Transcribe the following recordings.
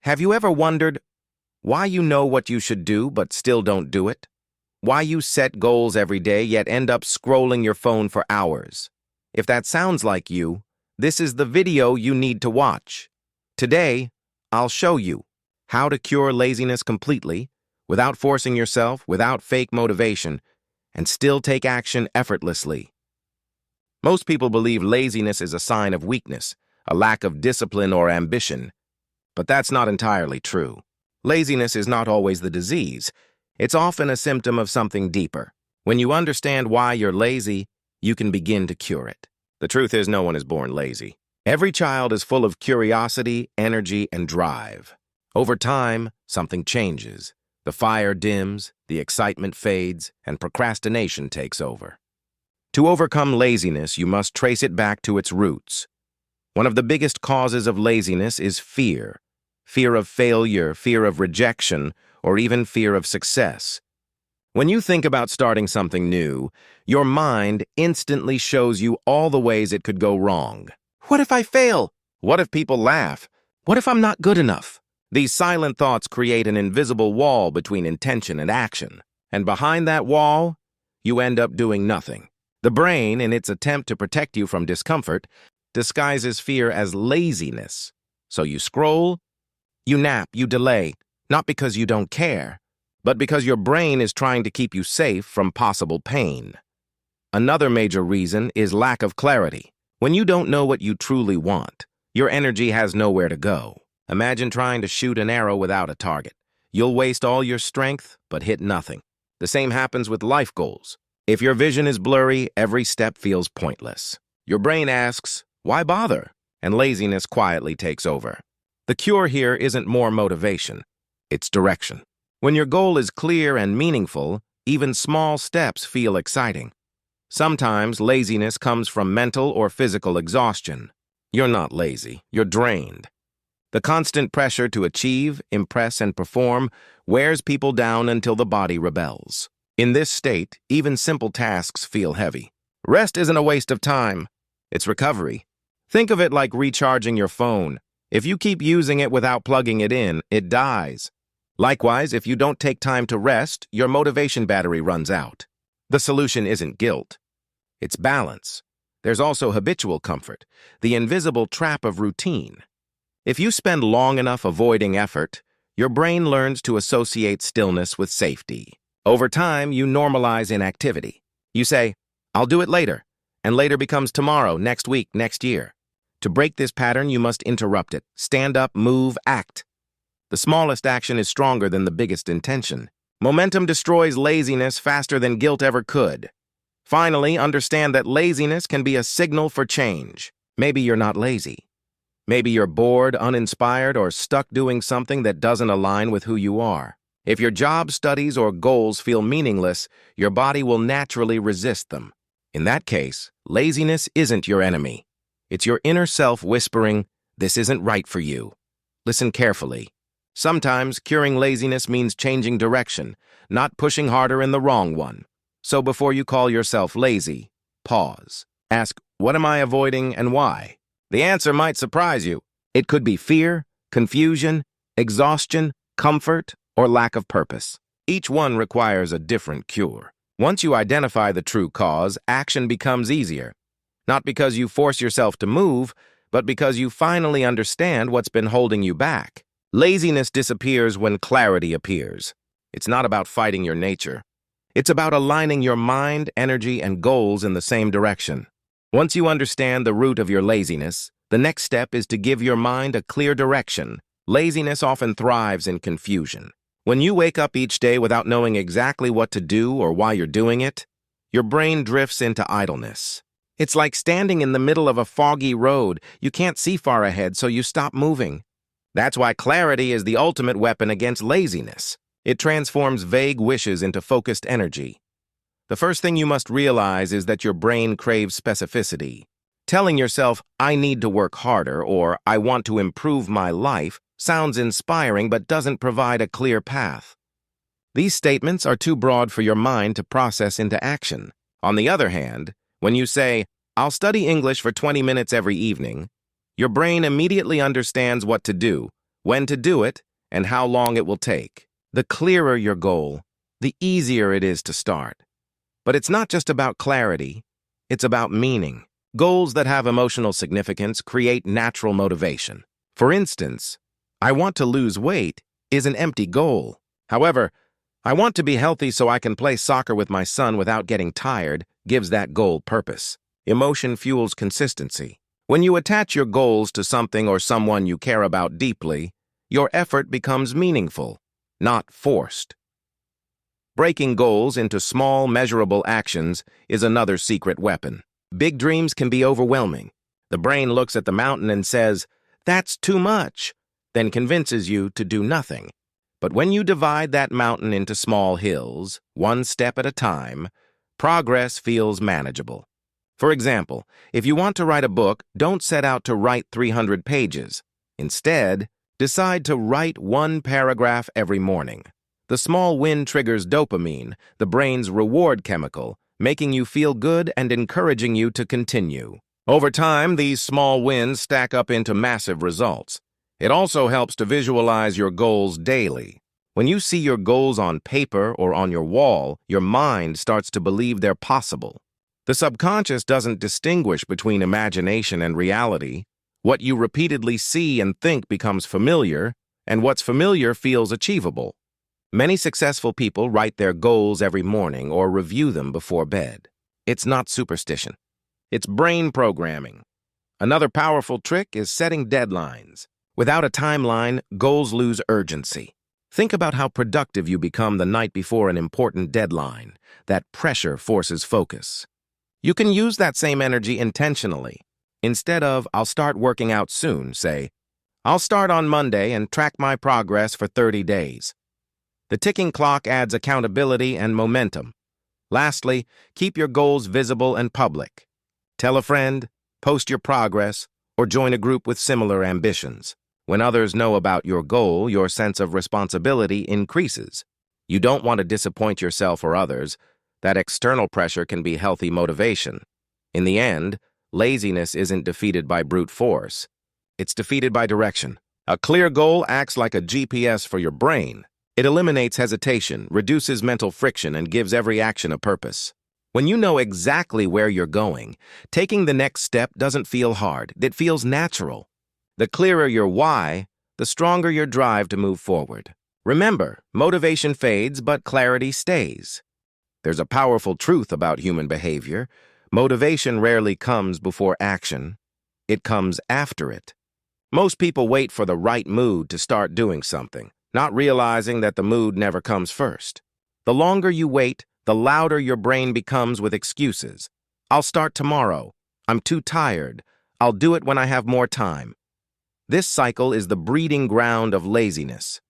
Have you ever wondered why you know what you should do but still don't do it? Why you set goals every day yet end up scrolling your phone for hours? If that sounds like you, this is the video you need to watch. Today, I'll show you how to cure laziness completely, without forcing yourself, without fake motivation, and still take action effortlessly. Most people believe laziness is a sign of weakness, a lack of discipline or ambition. But that's not entirely true. Laziness is not always the disease. It's often a symptom of something deeper. When you understand why you're lazy, you can begin to cure it. The truth is, no one is born lazy. Every child is full of curiosity, energy, and drive. Over time, something changes. The fire dims, the excitement fades, and procrastination takes over. To overcome laziness, you must trace it back to its roots. One of the biggest causes of laziness is fear. Fear of failure, fear of rejection, or even fear of success. When you think about starting something new, your mind instantly shows you all the ways it could go wrong. What if I fail? What if people laugh? What if I'm not good enough? These silent thoughts create an invisible wall between intention and action. And behind that wall, you end up doing nothing. The brain, in its attempt to protect you from discomfort, disguises fear as laziness. So you scroll, you nap, you delay, not because you don't care, but because your brain is trying to keep you safe from possible pain. Another major reason is lack of clarity. When you don't know what you truly want, your energy has nowhere to go. Imagine trying to shoot an arrow without a target. You'll waste all your strength, but hit nothing. The same happens with life goals. If your vision is blurry, every step feels pointless. Your brain asks, why bother? And laziness quietly takes over. The cure here isn't more motivation, it's direction. When your goal is clear and meaningful, even small steps feel exciting. Sometimes laziness comes from mental or physical exhaustion. You're not lazy, you're drained. The constant pressure to achieve, impress, and perform wears people down until the body rebels. In this state, even simple tasks feel heavy. Rest isn't a waste of time, it's recovery. Think of it like recharging your phone. If you keep using it without plugging it in, it dies. Likewise, if you don't take time to rest, your motivation battery runs out. The solution isn't guilt. It's balance. There's also habitual comfort, the invisible trap of routine. If you spend long enough avoiding effort, your brain learns to associate stillness with safety. Over time, you normalize inactivity. You say, I'll do it later, and later becomes tomorrow, next week, next year. To break this pattern, you must interrupt it. Stand up, move, act. The smallest action is stronger than the biggest intention. Momentum destroys laziness faster than guilt ever could. Finally, understand that laziness can be a signal for change. Maybe you're not lazy. Maybe you're bored, uninspired, or stuck doing something that doesn't align with who you are. If your job, studies, or goals feel meaningless, your body will naturally resist them. In that case, laziness isn't your enemy. It's your inner self whispering, this isn't right for you. Listen carefully. Sometimes curing laziness means changing direction, not pushing harder in the wrong one. So before you call yourself lazy, pause. Ask, what am I avoiding and why? The answer might surprise you. It could be fear, confusion, exhaustion, comfort, or lack of purpose. Each one requires a different cure. Once you identify the true cause, action becomes easier. Not because you force yourself to move, but because you finally understand what's been holding you back. Laziness disappears when clarity appears. It's not about fighting your nature. It's about aligning your mind, energy, and goals in the same direction. Once you understand the root of your laziness, the next step is to give your mind a clear direction. Laziness often thrives in confusion. When you wake up each day without knowing exactly what to do or why you're doing it, your brain drifts into idleness. It's like standing in the middle of a foggy road. You can't see far ahead, so you stop moving. That's why clarity is the ultimate weapon against laziness. It transforms vague wishes into focused energy. The first thing you must realize is that your brain craves specificity. Telling yourself, I need to work harder, or I want to improve my life, sounds inspiring but doesn't provide a clear path. These statements are too broad for your mind to process into action. On the other hand, when you say, I'll study English for 20 minutes every evening, your brain immediately understands what to do, when to do it, and how long it will take. The clearer your goal, the easier it is to start. But it's not just about clarity, it's about meaning. Goals that have emotional significance create natural motivation. For instance, I want to lose weight is an empty goal. However, I want to be healthy so I can play soccer with my son without getting tired gives that goal purpose. Emotion fuels consistency. When you attach your goals to something or someone you care about deeply, your effort becomes meaningful, not forced. Breaking goals into small, measurable actions is another secret weapon. Big dreams can be overwhelming. The brain looks at the mountain and says, "That's too much," then convinces you to do nothing. But when you divide that mountain into small hills, one step at a time, progress feels manageable. For example, if you want to write a book, don't set out to write 300 pages. Instead, decide to write one paragraph every morning. The small win triggers dopamine, the brain's reward chemical, making you feel good and encouraging you to continue. Over time, these small wins stack up into massive results. It also helps to visualize your goals daily. When you see your goals on paper or on your wall, your mind starts to believe they're possible. The subconscious doesn't distinguish between imagination and reality. What you repeatedly see and think becomes familiar, and what's familiar feels achievable. Many successful people write their goals every morning or review them before bed. It's not superstition. It's brain programming. Another powerful trick is setting deadlines. Without a timeline, goals lose urgency. Think about how productive you become the night before an important deadline. That pressure forces focus. You can use that same energy intentionally. Instead of, "I'll start working out soon," say, "I'll start on Monday and track my progress for 30 days. The ticking clock adds accountability and momentum. Lastly, keep your goals visible and public. Tell a friend, post your progress, or join a group with similar ambitions. When others know about your goal, your sense of responsibility increases. You don't want to disappoint yourself or others. That external pressure can be healthy motivation. In the end, laziness isn't defeated by brute force. It's defeated by direction. A clear goal acts like a GPS for your brain. It eliminates hesitation, reduces mental friction, and gives every action a purpose. When you know exactly where you're going, taking the next step doesn't feel hard. It feels natural. The clearer your why, the stronger your drive to move forward. Remember, motivation fades, but clarity stays. There's a powerful truth about human behavior. Motivation rarely comes before action. It comes after it. Most people wait for the right mood to start doing something, not realizing that the mood never comes first. The longer you wait, the louder your brain becomes with excuses. "I'll start tomorrow. I'm too tired. I'll do it when I have more time." This cycle is the breeding ground of laziness.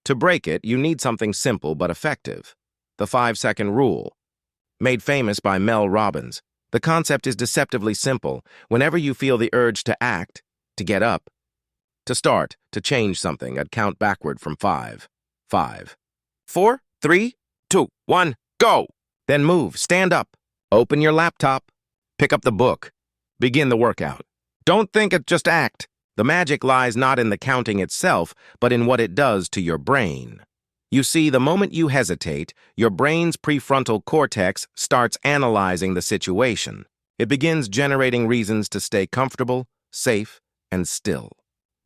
To break it, you need something simple but effective. The 5-second rule. Made famous by Mel Robbins. The concept is deceptively simple. Whenever you feel the urge to act, to get up, to start, to change something, I'd count backward from 5. 5, 4, 3, 2, 1, go! Then move, stand up, open your laptop, pick up the book, begin the workout. Don't think it, just act. The magic lies not in the counting itself, but in what it does to your brain. You see, the moment you hesitate, your brain's prefrontal cortex starts analyzing the situation. It begins generating reasons to stay comfortable, safe, and still.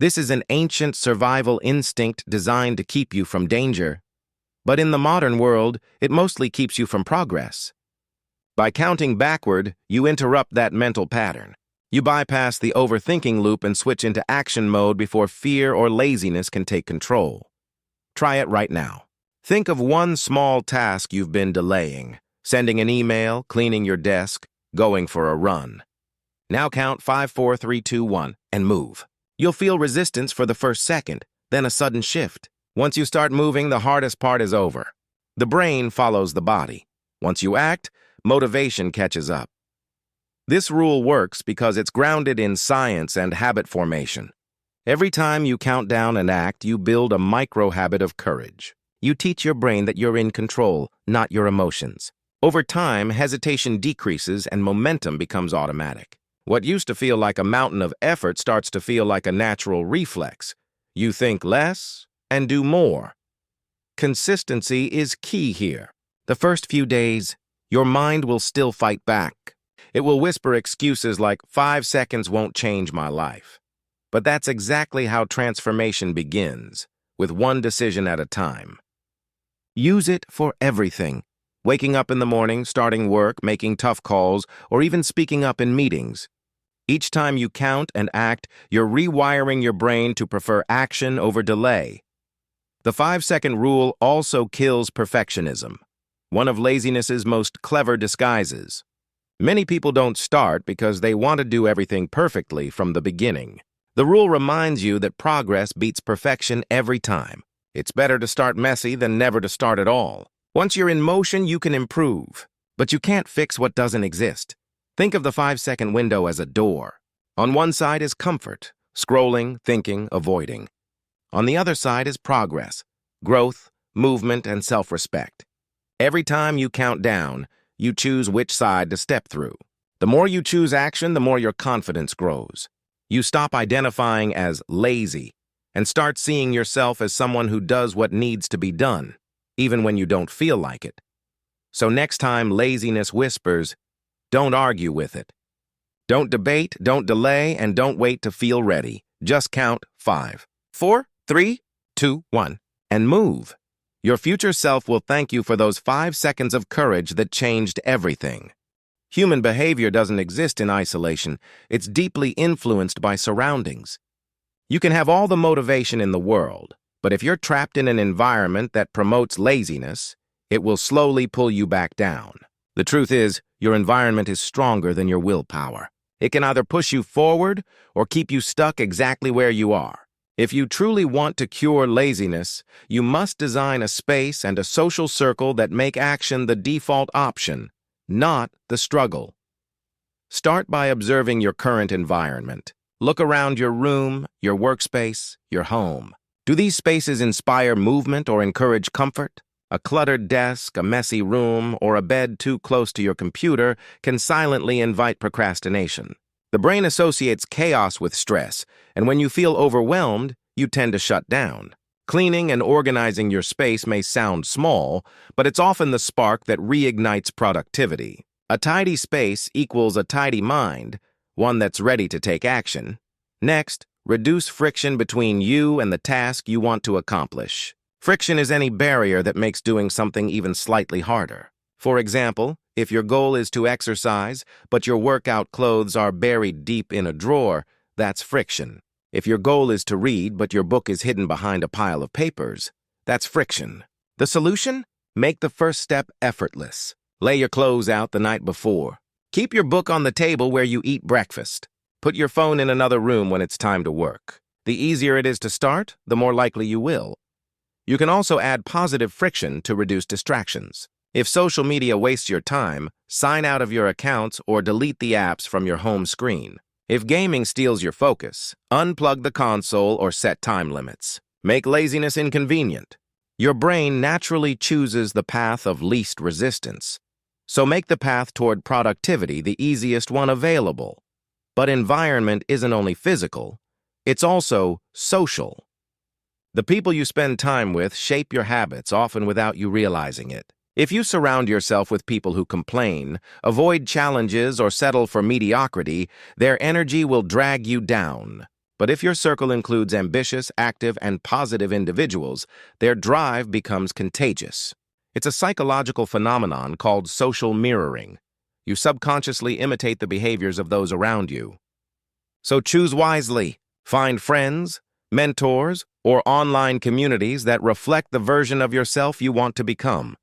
This is an ancient survival instinct designed to keep you from danger. But in the modern world, it mostly keeps you from progress. By counting backward, you interrupt that mental pattern. You bypass the overthinking loop and switch into action mode before fear or laziness can take control. Try it right now. Think of one small task you've been delaying: sending an email, cleaning your desk, going for a run. Now count 5, 4, 3, 2, 1, and move. You'll feel resistance for the first second, then a sudden shift. Once you start moving, the hardest part is over. The brain follows the body. Once you act, motivation catches up. This rule works because it's grounded in science and habit formation. Every time you count down and act, you build a micro-habit of courage. You teach your brain that you're in control, not your emotions. Over time, hesitation decreases and momentum becomes automatic. What used to feel like a mountain of effort starts to feel like a natural reflex. You think less and do more. Consistency is key here. The first few days, your mind will still fight back. It will whisper excuses like 5 seconds won't change my life. But that's exactly how transformation begins, with one decision at a time. Use it for everything. Waking up in the morning, starting work, making tough calls, or even speaking up in meetings. Each time you count and act, you're rewiring your brain to prefer action over delay. The 5-second rule also kills perfectionism, one of laziness's most clever disguises. Many people don't start because they want to do everything perfectly from the beginning. The rule reminds you that progress beats perfection every time. It's better to start messy than never to start at all. Once you're in motion, you can improve, but you can't fix what doesn't exist. Think of the 5-second window as a door. On one side is comfort, scrolling, thinking, avoiding. On the other side is progress, growth, movement, and self-respect. Every time you count down, you choose which side to step through. The more you choose action, the more your confidence grows. You stop identifying as lazy and start seeing yourself as someone who does what needs to be done, even when you don't feel like it. So next time laziness whispers, don't argue with it. Don't debate, don't delay, and don't wait to feel ready. Just count 5, 4, 3, 2, 1, and move. Your future self will thank you for those 5 seconds of courage that changed everything. Human behavior doesn't exist in isolation. It's deeply influenced by surroundings. You can have all the motivation in the world, but if you're trapped in an environment that promotes laziness, it will slowly pull you back down. The truth is, your environment is stronger than your willpower. It can either push you forward or keep you stuck exactly where you are. If you truly want to cure laziness, you must design a space and a social circle that make action the default option, not the struggle. Start by observing your current environment. Look around your room, your workspace, your home. Do these spaces inspire movement or encourage comfort? A cluttered desk, a messy room, or a bed too close to your computer can silently invite procrastination. The brain associates chaos with stress, and when you feel overwhelmed, you tend to shut down. Cleaning and organizing your space may sound small, but it's often the spark that reignites productivity. A tidy space equals a tidy mind, one that's ready to take action. Next, reduce friction between you and the task you want to accomplish. Friction is any barrier that makes doing something even slightly harder. For example, if your goal is to exercise, but your workout clothes are buried deep in a drawer, that's friction. If your goal is to read, but your book is hidden behind a pile of papers, that's friction. The solution? Make the first step effortless. Lay your clothes out the night before. Keep your book on the table where you eat breakfast. Put your phone in another room when it's time to work. The easier it is to start, the more likely you will. You can also add positive friction to reduce distractions. If social media wastes your time, sign out of your accounts or delete the apps from your home screen. If gaming steals your focus, unplug the console or set time limits. Make laziness inconvenient. Your brain naturally chooses the path of least resistance. So make the path toward productivity the easiest one available. But environment isn't only physical, it's also social. The people you spend time with shape your habits, often without you realizing it. If you surround yourself with people who complain, avoid challenges, or settle for mediocrity, their energy will drag you down. But if your circle includes ambitious, active, and positive individuals, their drive becomes contagious. It's a psychological phenomenon called social mirroring. You subconsciously imitate the behaviors of those around you. So choose wisely. Find friends, mentors, or online communities that reflect the version of yourself you want to become.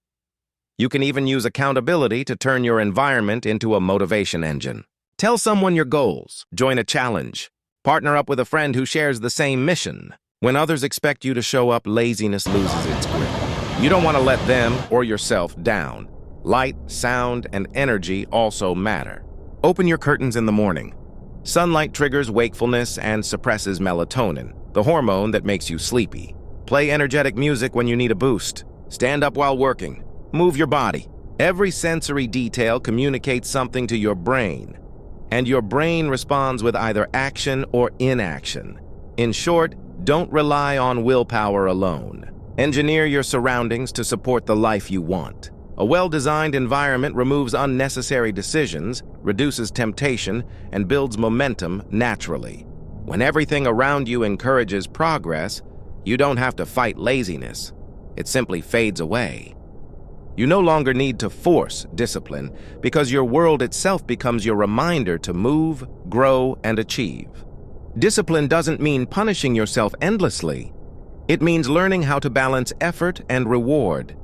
You can even use accountability to turn your environment into a motivation engine. Tell someone your goals, join a challenge, partner up with a friend who shares the same mission. When others expect you to show up, laziness loses its grip. You don't want to let them or yourself down. Light, sound, and energy also matter. Open your curtains in the morning. Sunlight triggers wakefulness and suppresses melatonin, the hormone that makes you sleepy. Play energetic music when you need a boost. Stand up while working. Move your body. Every sensory detail communicates something to your brain, and your brain responds with either action or inaction. In short, Don't rely on willpower alone. Engineer your surroundings to support the life you want. A well-designed environment removes unnecessary decisions, reduces temptation, and builds momentum naturally. When everything around you encourages progress, you don't have to fight laziness. It simply fades away. You no longer need to force discipline because your world itself becomes your reminder to move, grow, and achieve. Discipline doesn't mean punishing yourself endlessly. It means learning how to balance effort and reward.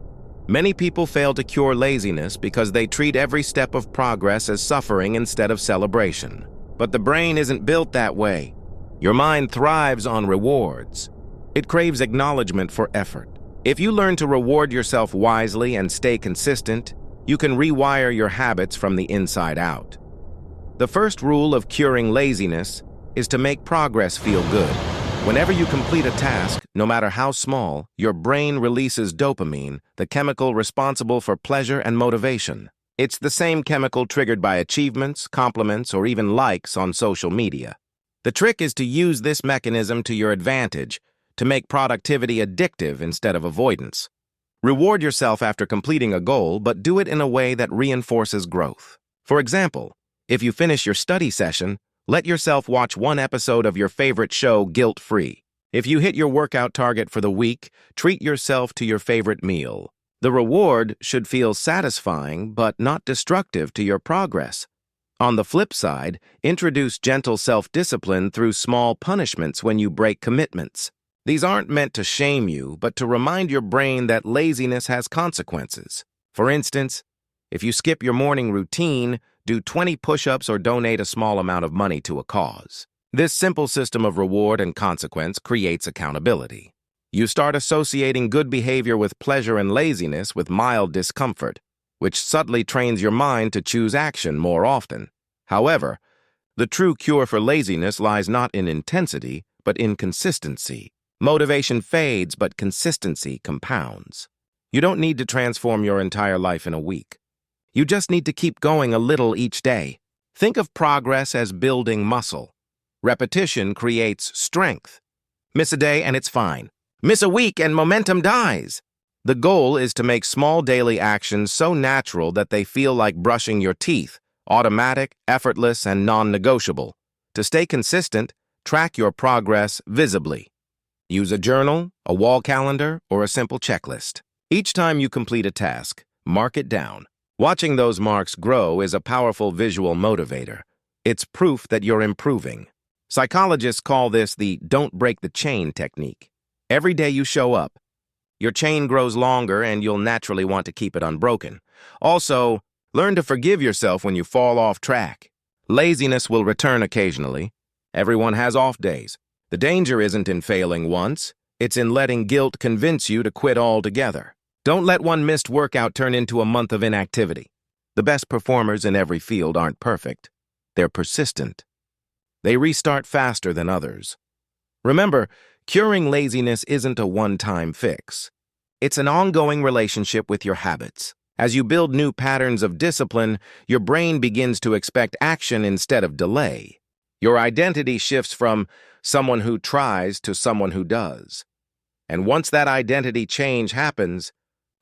Many people fail to cure laziness because they treat every step of progress as suffering instead of celebration. But the brain isn't built that way. Your mind thrives on rewards. It craves acknowledgement for effort. If you learn to reward yourself wisely and stay consistent, you can rewire your habits from the inside out. The first rule of curing laziness is to make progress feel good. Whenever you complete a task, no matter how small, your brain releases dopamine, the chemical responsible for pleasure and motivation. It's the same chemical triggered by achievements, compliments, or even likes on social media. The trick is to use this mechanism to your advantage, to make productivity addictive instead of avoidance. Reward yourself after completing a goal, but do it in a way that reinforces growth. For example, if you finish your study session, let yourself watch one episode of your favorite show guilt-free. If you hit your workout target for the week, treat yourself to your favorite meal. The reward should feel satisfying but not destructive to your progress. On the flip side, introduce gentle self-discipline through small punishments when you break commitments. These aren't meant to shame you, but to remind your brain that laziness has consequences. For instance, if you skip your morning routine, do 20 push-ups or donate a small amount of money to a cause. This simple system of reward and consequence creates accountability. You start associating good behavior with pleasure and laziness with mild discomfort, which subtly trains your mind to choose action more often. However, the true cure for laziness lies not in intensity, but in consistency. Motivation fades, but consistency compounds. You don't need to transform your entire life in a week. You just need to keep going a little each day. Think of progress as building muscle. Repetition creates strength. Miss a day and it's fine. Miss a week and momentum dies. The goal is to make small daily actions so natural that they feel like brushing your teeth, automatic, effortless, and non-negotiable. To stay consistent, track your progress visibly. Use a journal, a wall calendar, or a simple checklist. Each time you complete a task, mark it down. Watching those marks grow is a powerful visual motivator. It's proof that you're improving. Psychologists call this the don't break the chain technique. Every day you show up, your chain grows longer and you'll naturally want to keep it unbroken. Also, learn to forgive yourself when you fall off track. Laziness will return occasionally. Everyone has off days. The danger isn't in failing once, it's in letting guilt convince you to quit altogether. Don't let one missed workout turn into a month of inactivity. The best performers in every field aren't perfect. They're persistent. They restart faster than others. Remember, curing laziness isn't a one-time fix. It's an ongoing relationship with your habits. As you build new patterns of discipline, your brain begins to expect action instead of delay. Your identity shifts from someone who tries to someone who does. And once that identity change happens,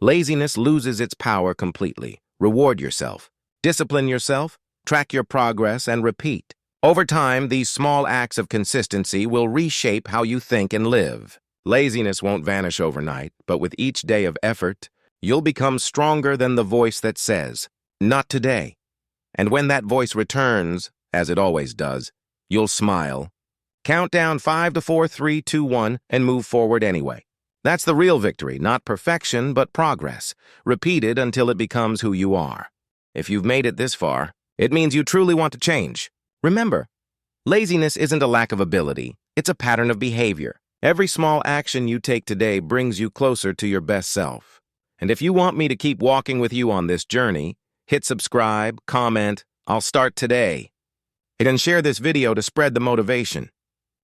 laziness loses its power completely. Reward yourself, discipline yourself, track your progress, and repeat. Over time, these small acts of consistency will reshape how you think and live. Laziness won't vanish overnight, but with each day of effort, you'll become stronger than the voice that says, "Not today." And when that voice returns, as it always does, you'll smile. Count down 5 to 4, 3, 2, 1, and move forward anyway. That's the real victory, not perfection, but progress, repeated until it becomes who you are. If you've made it this far, it means you truly want to change. Remember, laziness isn't a lack of ability, it's a pattern of behavior. Every small action you take today brings you closer to your best self. And if you want me to keep walking with you on this journey, hit subscribe, comment, I'll start today. And share this video to spread the motivation.